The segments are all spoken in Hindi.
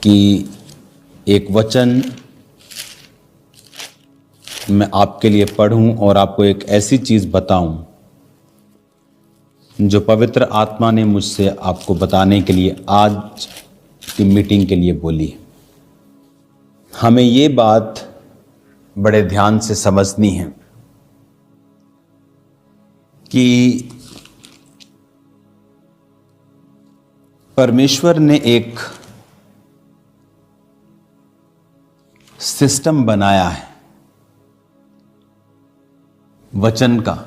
कि एक वचन मैं आपके लिए पढ़ूं और आपको एक ऐसी चीज़ बताऊं जो पवित्र आत्मा ने मुझसे आपको बताने के लिए आज की मीटिंग के लिए बोली। हमें ये बात बड़े ध्यान से समझनी है कि परमेश्वर ने एक सिस्टम बनाया है वचन का,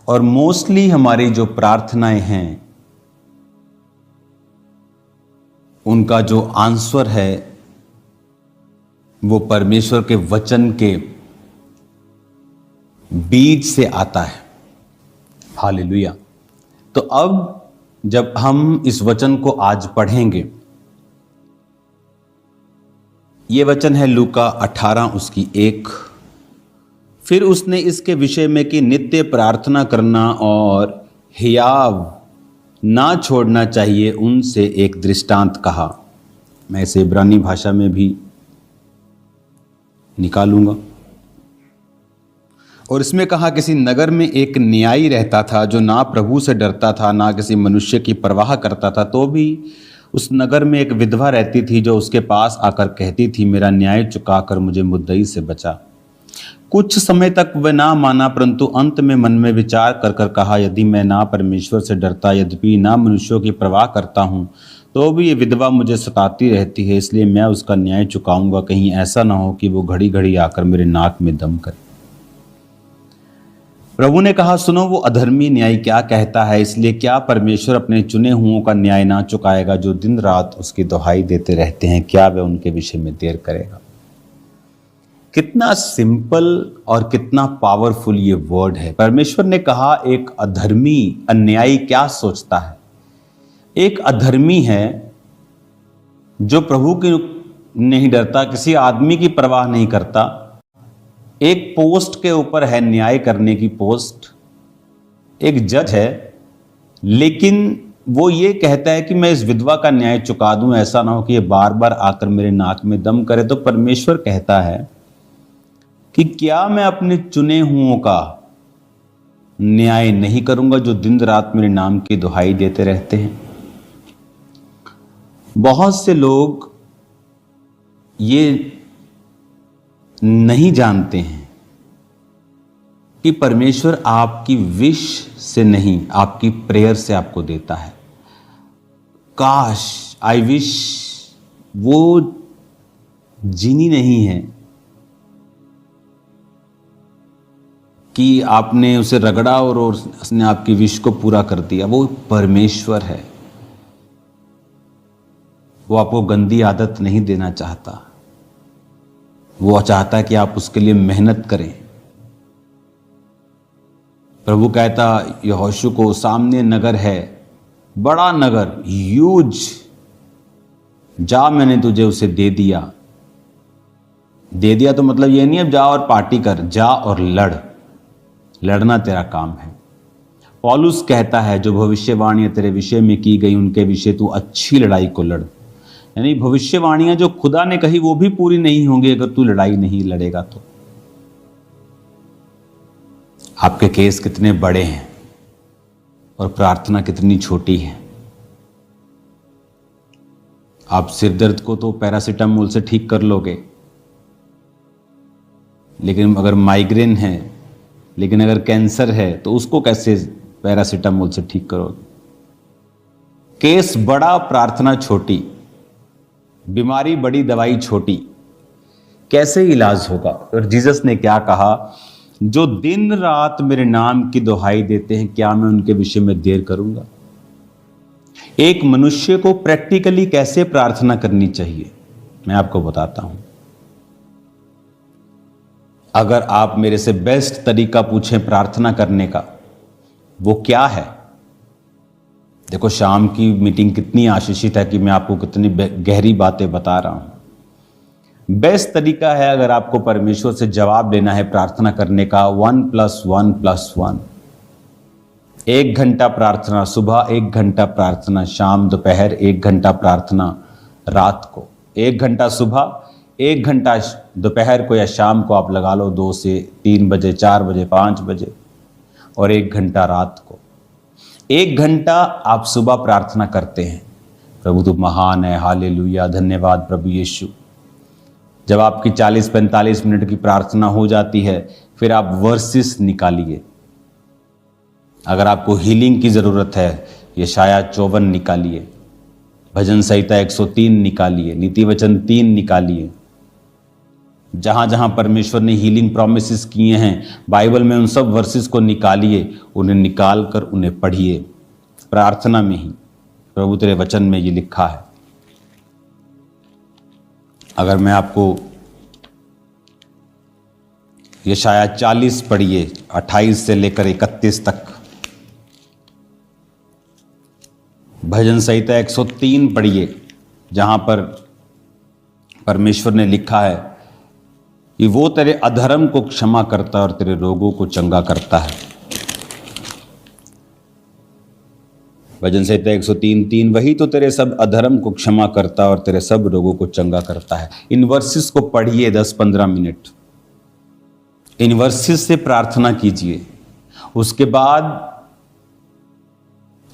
और मोस्टली हमारी जो प्रार्थनाएं हैं उनका जो आंसर है वो परमेश्वर के वचन के बीज से आता है। हालेलुया। तो अब जब हम इस वचन को आज पढ़ेंगे, ये वचन है लूका 18 उसकी 1। फिर उसने इसके विषय में कि नित्य प्रार्थना करना और हियाव ना छोड़ना चाहिए उनसे एक दृष्टांत कहा। मैं इसे इब्रानी भाषा में भी निकालूंगा। और इसमें कहा, किसी नगर में एक न्यायी रहता था जो ना प्रभु से डरता था ना किसी मनुष्य की परवाह करता था। तो भी उस नगर में एक विधवा रहती थी जो उसके पास आकर कहती थी, मेरा न्याय चुकाकर मुझे मुद्दई से बचा। कुछ समय तक वह ना माना, परंतु अंत में मन में विचार कर कर कहा, यदि मैं ना परमेश्वर से डरता, यद्यपि ना मनुष्यों की परवाह करता हूँ, तो भी ये विधवा मुझे सताती रहती है, इसलिए मैं उसका न्याय चुकाऊंगा। कहीं ऐसा ना हो कि वो घड़ी घड़ी आकर मेरे नाक में दम करे। प्रभु ने कहा, सुनो, वो अधर्मी न्यायी क्या कहता है, इसलिए क्या परमेश्वर अपने चुने हुओं का न्याय ना चुकाएगा जो दिन रात उसकी दुहाई देते रहते हैं? क्या वह उनके विषय में देर करेगा? कितना सिंपल और कितना पावरफुल ये वर्ड है। परमेश्वर ने कहा, एक अधर्मी, अन्यायी क्या सोचता है? एक अधर्मी है जो प्रभु की नहीं डरता, किसी आदमी की परवाह नहीं करता। एक पोस्ट के ऊपर है, न्याय करने की पोस्ट, एक जज है, लेकिन वो ये कहता है कि मैं इस विधवा का न्याय चुका दूं, ऐसा ना हो कि ये बार बार आकर मेरे नाक में दम करे। तो परमेश्वर कहता है कि क्या मैं अपने चुने हुओं का न्याय नहीं करूंगा जो दिन रात मेरे नाम की दुहाई देते रहते हैं? बहुत से लोग ये नहीं जानते हैं कि परमेश्वर आपकी विश से नहीं, आपकी प्रेयर से आपको देता है। काश, आई विश वो जीनी नहीं है कि आपने उसे रगड़ा और उसने आपकी विश को पूरा कर दिया। वो परमेश्वर है, वो आपको गंदी आदत नहीं देना चाहता। वो चाहता है कि आप उसके लिए मेहनत करें। प्रभु कहता यहोशू को, सामने नगर है, बड़ा नगर, ह्यूज, जा, मैंने तुझे उसे दे दिया। दे दिया तो मतलब ये नहीं अब जा और पार्टी कर, जा और लड़ना तेरा काम है। पौलुस कहता है, जो भविष्यवाणियां तेरे विषय में की गई उनके विषय तू अच्छी लड़ाई को लड़। यानी भविष्यवाणियां जो खुदा ने कही वो भी पूरी नहीं होंगी अगर तू लड़ाई नहीं लड़ेगा तो। आपके केस कितने बड़े हैं और प्रार्थना कितनी छोटी है। आप सिर दर्द को तो पैरासीटामोल से ठीक कर लोगे, लेकिन अगर माइग्रेन है, लेकिन अगर कैंसर है तो उसको कैसे पैरासीटामोल से ठीक करोगे? केस बड़ा, प्रार्थना छोटी, बीमारी बड़ी, दवाई छोटी, कैसे इलाज होगा? और जीसस ने क्या कहा, जो दिन रात मेरे नाम की दुहाई देते हैं, क्या मैं उनके विषय में देर करूंगा? एक मनुष्य को प्रैक्टिकली कैसे प्रार्थना करनी चाहिए मैं आपको बताता हूं। अगर आप मेरे से बेस्ट तरीका पूछें प्रार्थना करने का, वो क्या है? देखो, शाम की मीटिंग कितनी आशीषित है कि मैं आपको कितनी गहरी बातें बता रहा हूं। बेस्ट तरीका है, अगर आपको परमेश्वर से जवाब लेना है प्रार्थना करने का, 1+1+1। 1 घंटा प्रार्थना सुबह, 1 घंटा प्रार्थना शाम, दोपहर 1 घंटा प्रार्थना, रात को, 1 घंटा सुबह, 1 घंटा दोपहर को या शाम को आप लगा लो, 2 से 3 बजे, 4 बजे, 5 बजे, और 1 घंटा रात को। 1 घंटा आप सुबह प्रार्थना करते हैं, प्रभु तू महान है, हालेलुया, धन्यवाद प्रभु यीशु। जब आपकी 40-45 मिनट की प्रार्थना हो जाती है, फिर आप वर्सेस निकालिए। अगर आपको हीलिंग की ज़रूरत है, यशाया 54 निकालिए, भजन संहिता 103 निकालिए, नीति वचन 3 निकालिए। जहाँ जहाँ परमेश्वर ने हीलिंग प्रॉमिसेस किए हैं बाइबल में, उन सब वर्सेस को निकालिए, उन्हें निकाल कर उन्हें पढ़िए प्रार्थना में ही। प्रभु तेरे वचन में ये लिखा है। अगर मैं आपको यशाया 40 पढ़िए, 28 से लेकर 31 तक, भजन संहिता 103 पढ़िए, जहां पर परमेश्वर ने लिखा है कि वो तेरे अधर्म को क्षमा करता है और तेरे रोगों को चंगा करता है। भजन संहिता 103:3, वही तो तेरे सब अधर्म को क्षमा करता और तेरे सब रोगों को चंगा करता है। इन वर्सेस को पढ़िए 10-15 मिनट, इन वर्सेस से प्रार्थना कीजिए। उसके बाद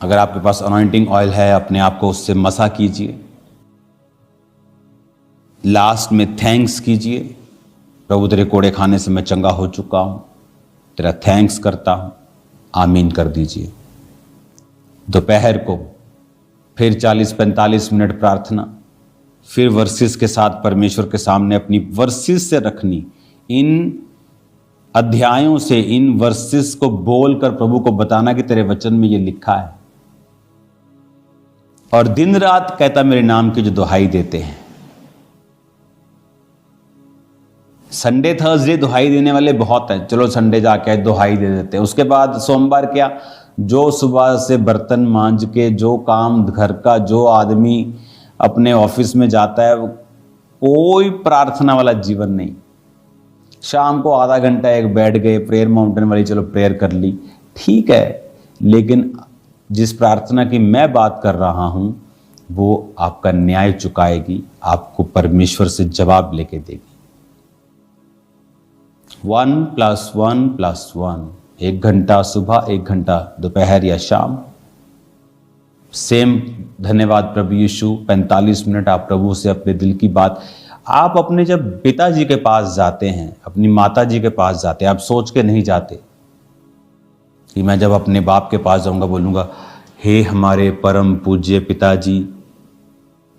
अगर आपके पास अनॉइंटिंग ऑयल है, अपने आप को उससे मसा कीजिए। लास्ट में थैंक्स कीजिए, प्रभु तेरे कोड़े खाने से मैं चंगा हो चुका हूं, तेरा थैंक्स करता हूं, आमीन कर दीजिए। दोपहर को फिर 40-45 मिनट प्रार्थना, फिर वर्सेस के साथ परमेश्वर के सामने अपनी वर्सेस से रखनी, इन अध्यायों से, इन वर्सेस को बोलकर प्रभु को बताना कि तेरे वचन में ये लिखा है। और दिन रात कहता मेरे नाम की जो दुहाई देते हैं। संडे थर्सडे दुहाई देने वाले बहुत हैं, चलो संडे जाके दुहाई दे देते हैं। उसके बाद सोमवार क्या, जो सुबह से बर्तन मांज के, जो काम घर का, जो आदमी अपने ऑफिस में जाता है, कोई प्रार्थना वाला जीवन नहीं। शाम को आधा घंटा एक बैठ गए, प्रेयर माउंटेन वाली चलो प्रेयर कर ली, ठीक है, लेकिन जिस प्रार्थना की मैं बात कर रहा हूं वो आपका न्याय चुकाएगी, आपको परमेश्वर से जवाब लेके देगी। 1+1+1, 1 घंटा सुबह, 1 घंटा दोपहर या शाम, सेम धन्यवाद प्रभु यीशु। 45 मिनट आप प्रभु से अपने दिल की बात। आप अपने जब पिताजी के पास जाते हैं, अपनी माता जी के पास जाते हैं, आप सोच के नहीं जाते कि मैं जब अपने बाप के पास जाऊंगा बोलूंगा, हे हमारे परम पूज्य पिताजी,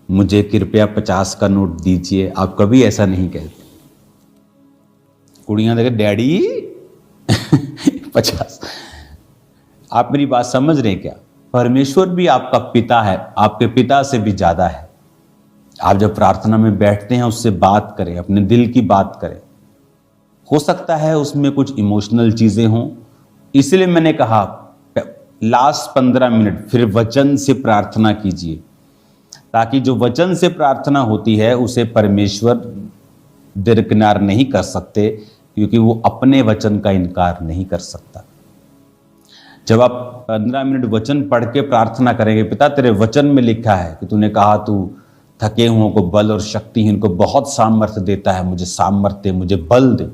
मुझे कृपया 50 का नोट दीजिए। आप कभी ऐसा नहीं कहते। कुड़ियां देखे डैडी 50। आप मेरी बात समझ रहे हैं क्या? परमेश्वर भी आपका पिता है, आपके पिता से भी ज्यादा है। आप जब प्रार्थना में बैठते हैं उससे बात करें, अपने दिल की बात करें। हो सकता है उसमें कुछ इमोशनल चीजें हों, इसलिए मैंने कहा लास्ट 15 मिनट फिर वचन से प्रार्थना कीजिए, ताकि जो वचन से प्रार्थना होती है उसे परमेश्वर दरकिनार नहीं कर सकते, क्योंकि वो अपने वचन का इनकार नहीं कर सकता। जब आप 15 मिनट वचन पढ़ के प्रार्थना करेंगे, पिता तेरे वचन में लिखा है कि तूने कहा तू थके हुओं को बल और शक्तिहीन को बहुत सामर्थ्य देता है, मुझे सामर्थ्य, मुझे बल दे।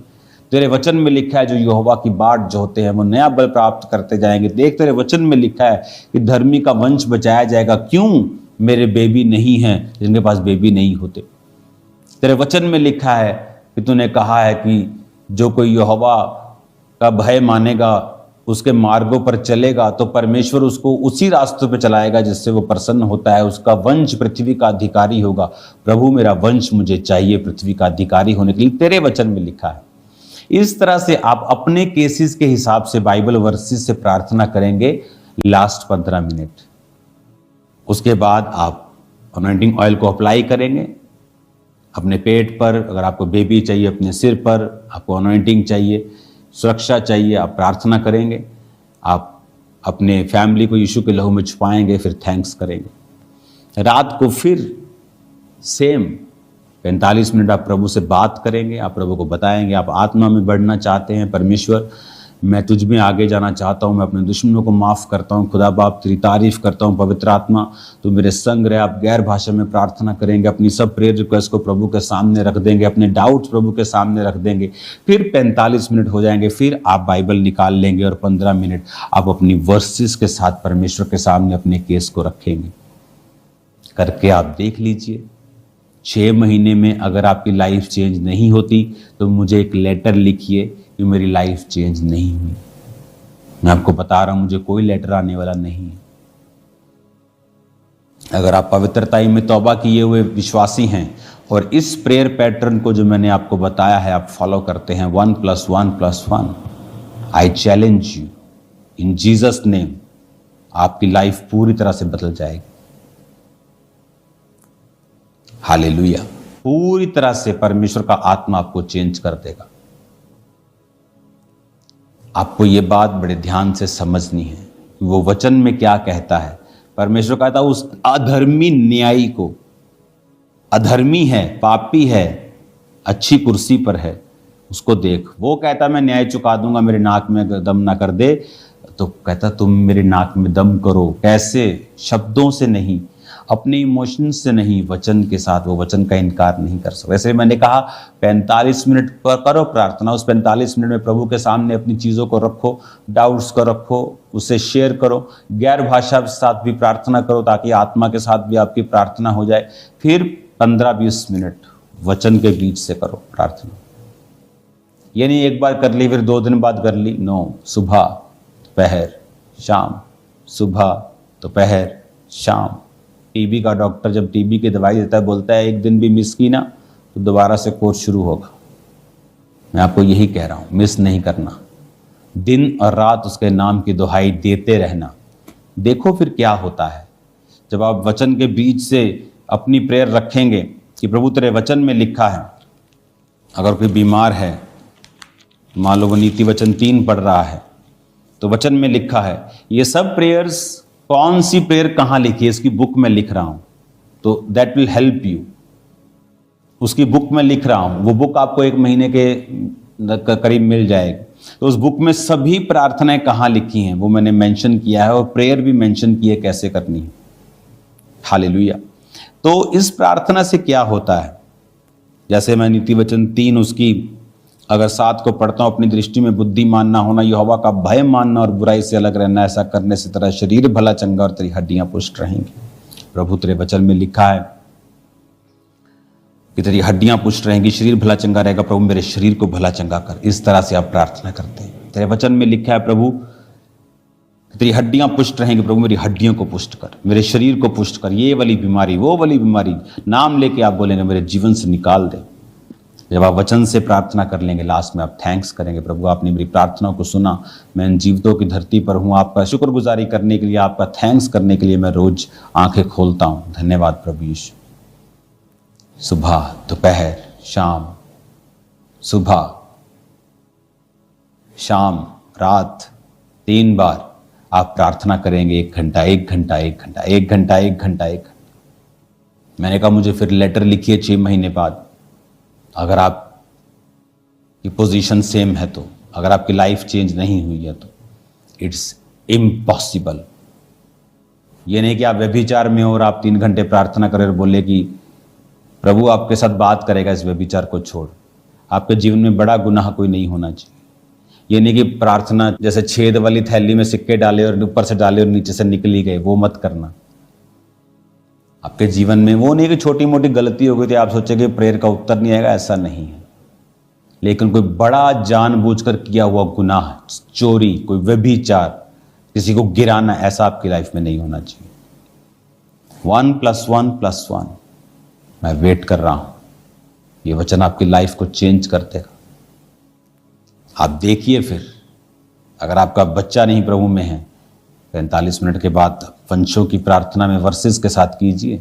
तेरे वचन में लिखा है जो यहोवा की बाट जोहते हैं वो नया बल प्राप्त करते जाएंगे। देख तेरे वचन में लिखा है कि धर्मी का वंश बचाया जाएगा। क्यों? मेरे बेबी नहीं हैं जिनके पास बेबी नहीं होते। तेरे वचन में लिखा है कि तूने कहा है कि जो कोई यहोवा का भय मानेगा, उसके मार्गों पर चलेगा, तो परमेश्वर उसको उसी रास्तों पे चलाएगा जिससे वो प्रसन्न होता है। उसका वंश पृथ्वी का अधिकारी होगा। प्रभु मेरा वंश मुझे चाहिए पृथ्वी का अधिकारी होने के लिए, तेरे वचन में लिखा है। इस तरह से आप अपने केसेस के हिसाब से बाइबल वर्सेस से प्रार्थना करेंगे लास्ट 15 मिनट। उसके बाद आप अनॉइंटिंग ऑयल को अप्लाई करेंगे अपने पेट पर। अगर आपको बेबी चाहिए, अपने सिर पर, आपको अनॉइंटिंग चाहिए, सुरक्षा चाहिए, आप प्रार्थना करेंगे। आप अपने फैमिली को यीशु के लहू में छुपाएंगे, फिर थैंक्स करेंगे। रात को फिर सेम 45 मिनट आप प्रभु से बात करेंगे। आप प्रभु को बताएंगे आप आत्मा में बढ़ना चाहते हैं, परमेश्वर मैं तुझ में आगे जाना चाहता हूँ, मैं अपने दुश्मनों को माफ़ करता हूँ। खुदा बाप तेरी तारीफ़ करता हूँ। पवित्र आत्मा तो मेरे संग रहे। आप गैर भाषा में प्रार्थना करेंगे, अपनी सब प्रेयर रिक्वेस्ट को प्रभु के सामने रख देंगे, अपने डाउट्स प्रभु के सामने रख देंगे। फिर 45 मिनट हो जाएंगे, फिर आप बाइबल निकाल लेंगे और 15 मिनट आप अपनी वर्सेस के साथ परमेश्वर के सामने अपने केस को रखेंगे। करके आप देख लीजिए, 6 महीने में अगर आपकी लाइफ चेंज नहीं होती तो मुझे एक लेटर लिखिए कि मेरी लाइफ चेंज नहीं हुई। मैं आपको बता रहा हूं, मुझे कोई लेटर आने वाला नहीं है। अगर आप पवित्रता में तौबा किए हुए विश्वासी हैं और इस प्रेयर पैटर्न को जो मैंने आपको बताया है आप फॉलो करते हैं, 1+1+1, I challenge you in Jesus name, आपकी लाइफ पूरी तरह से बदल जाएगी। हालेलुया। पूरी तरह से परमेश्वर का आत्मा आपको चेंज कर देगा। आपको ये बात बड़े ध्यान से समझनी है कि वो वचन में क्या कहता है। परमेश्वर कहता है उस अधर्मी न्यायी को, अधर्मी है, पापी है, अच्छी कुर्सी पर है, उसको देख। वो कहता मैं न्याय चुका दूंगा, मेरे नाक में दम ना कर दे। तो कहता तुम मेरे नाक में दम करो। कैसे? शब्दों से नहीं, अपने इमोशन से नहीं, वचन के साथ। वो वचन का इनकार नहीं कर सकते। वैसे मैंने कहा 45 मिनट पर करो प्रार्थना। उस 45 मिनट में प्रभु के सामने अपनी चीज़ों को रखो, डाउट्स को रखो, उसे शेयर करो, गैर भाषा के साथ भी प्रार्थना करो ताकि आत्मा के साथ भी आपकी प्रार्थना हो जाए। फिर 15-20 मिनट वचन के बीच से करो प्रार्थना। ये नहीं एक बार कर ली फिर 2 दिन बाद कर ली। नो, सुबह दोपहर शाम, सुबह दोपहर शाम। टीबी का डॉक्टर जब टीबी की दवाई देता है बोलता है एक दिन भी मिस की ना तो दोबारा से कोर्स शुरू होगा। मैं आपको यही कह रहा हूं, मिस नहीं करना, दिन और रात उसके नाम की दुहाई देते रहना। देखो फिर क्या होता है जब आप वचन के बीच से अपनी प्रेयर रखेंगे कि प्रभु तेरे वचन में लिखा है। अगर कोई बीमार है, मान लो वो नीति वचन 3 पढ़ रहा है, तो वचन में लिखा है। ये सब प्रेयर्स, कौन सी प्रेयर कहाँ लिखी है इसकी बुक में लिख रहा हूं, तो दैट विल हेल्प यू। उसकी बुक में लिख रहा हूं, वो बुक आपको 1 महीने के करीब मिल जाएगी। तो उस बुक में सभी प्रार्थनाएं कहाँ लिखी हैं वो मैंने मेंशन किया है और प्रेयर भी मेंशन की है कैसे करनी है। हालेलुया। तो इस प्रार्थना से क्या होता है, जैसे मैं नीति वचन 3 उसकी अगर 7 को पढ़ता हूं, अपनी दृष्टि में बुद्धिमान ना होना, यहोवा का भय मानना और बुराई से अलग रहना, ऐसा करने से तेरा शरीर भला चंगा और तेरी हड्डियां पुष्ट रहेंगी। प्रभु तेरे वचन में लिखा है कि तेरी हड्डियां पुष्ट रहेंगी, शरीर भला चंगा रहेगा। प्रभु मेरे शरीर को भला चंगा कर। इस तरह से आप प्रार्थना करते हैं। तेरे वचन में लिखा है प्रभु तेरी हड्डियां पुष्ट रहेंगी, प्रभु मेरी हड्डियों को पुष्ट कर, मेरे शरीर को पुष्ट कर, ये वाली बीमारी वो वाली बीमारी नाम लेके आप बोलेंगे मेरे जीवन से निकाल दे। जब आप वचन से प्रार्थना कर लेंगे, लास्ट में आप थैंक्स करेंगे, प्रभु आपने मेरी प्रार्थनाओं को सुना, मैं इन जीवितों की धरती पर हूँ, आपका शुक्रगुजारी करने के लिए, आपका थैंक्स करने के लिए मैं रोज आंखें खोलता हूँ। धन्यवाद प्रभु यीशु। सुबह दोपहर शाम, सुबह शाम रात 3 बार आप प्रार्थना करेंगे। 1 घंटा 1 घंटा 1 घंटा 1 घंटा 1 घंटा 1 घंटा। मैंने कहा मुझे फिर लेटर लिखिए 6 महीने बाद। अगर आपकी पोजीशन सेम है तो, अगर आपकी लाइफ चेंज नहीं हुई है तो इट्स इम्पॉसिबल। ये नहीं कि आप व्यभिचार में हो और आप 3 घंटे प्रार्थना करें और बोले कि प्रभु आपके साथ बात करेगा इस व्यभिचार को छोड़। आपके जीवन में बड़ा गुनाह कोई नहीं होना चाहिए। ये नहीं कि प्रार्थना जैसे छेद वाली थैली में सिक्के डाले और ऊपर से डाले और नीचे से निकली गए, वो मत करना। आपके जीवन में वो नहीं कि छोटी मोटी गलती हो गई थी आप सोचे कि प्रेयर का उत्तर नहीं आएगा, ऐसा नहीं है। लेकिन कोई बड़ा जानबूझकर किया हुआ गुनाह, चोरी, कोई व्यभिचार, किसी को गिराना, ऐसा आपकी लाइफ में नहीं होना चाहिए। 1+1+1 मैं वेट कर रहा हूं। ये वचन आपकी लाइफ को चेंज कर देगा। आप देखिए फिर अगर आपका बच्चा नहीं प्रभु में है, 45 मिनट के बाद वंशों की प्रार्थना में वर्सेस के साथ कीजिए।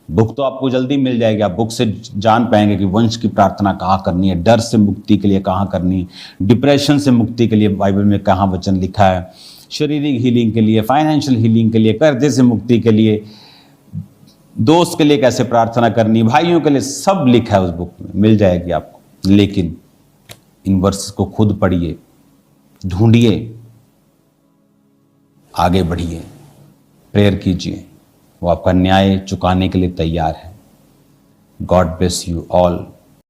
बुक तो आपको जल्दी मिल जाएगी, आप बुक से जान पाएंगे कि वंश की प्रार्थना कहाँ करनी है, डर से मुक्ति के लिए कहाँ करनी है, डिप्रेशन से मुक्ति के लिए बाइबल में कहाँ वचन लिखा है, शारीरिक हीलिंग के लिए, फाइनेंशियल हीलिंग के लिए, कर्जे से मुक्ति के लिए, दोस्त के लिए कैसे प्रार्थना करनी, भाइयों के लिए, सब लिखा है उस बुक में, मिल जाएगी आपको। लेकिन इन वर्सेस को खुद पढ़िए, ढूंढिए, आगे बढ़िए, प्रेयर कीजिए, वो आपका न्याय चुकाने के लिए तैयार है। God bless you all.